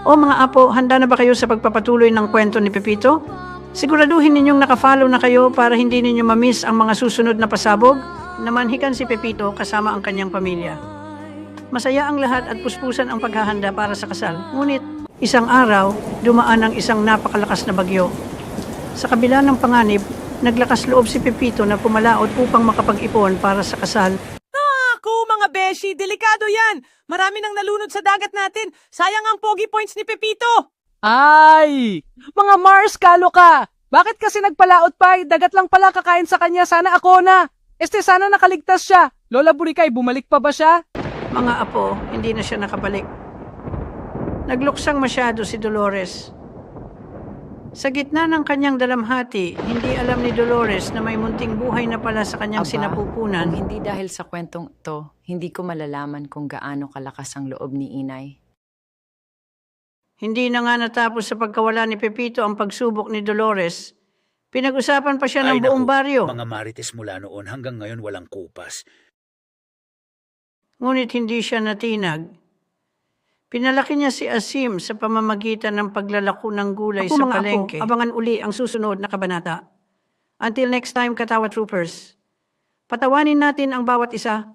O mga apo, handa na ba kayo sa pagpapatuloy ng kwento ni Pepito? Siguraduhin ninyong nakafollow na kayo para hindi ninyo mamiss ang mga susunod na pasabog. Namanhikan si Pepito kasama ang kanyang pamilya. Masaya ang lahat at puspusan ang paghahanda para sa kasal. Ngunit, isang araw, dumaan ang isang napakalakas na bagyo. Sa kabila ng panganib, naglakas loob si Pepito na pumalaot upang makapag-ipon para sa kasal. Ako, mga beshi, delikado yan. Marami nang nalunod sa dagat natin. Sayang ang pogi points ni Pepito. Ay! Mga Mars, kalo ka! Bakit kasi nagpalaot pa? Dagat lang pala kakain sa kanya. Sana ako na. Sana nakaligtas siya. Lola Burikay, bumalik pa ba siya? Mga apo, hindi na siya nakabalik. Nagluksang masyado si Dolores. Sa gitna ng kanyang dalamhati, hindi alam ni Dolores na may munting buhay na pala sa kanyang sinapupunan. Kung hindi dahil sa kwentong to, hindi ko malalaman kung gaano kalakas ang loob ni Inay. Hindi na nga natapos sa pagkawala ni Pepito ang pagsubok ni Dolores. Pinag-usapan pa siya ng buong baryo. Mga marites mula noon hanggang ngayon walang kupas. Ngunit hindi siya natinag. Pinalaki niya si Asim sa pamamagitan ng paglalako ng gulay sa palengke. Abangan uli ang susunod na kabanata. Until next time, Katawa Troopers. Patawanin natin ang bawat isa.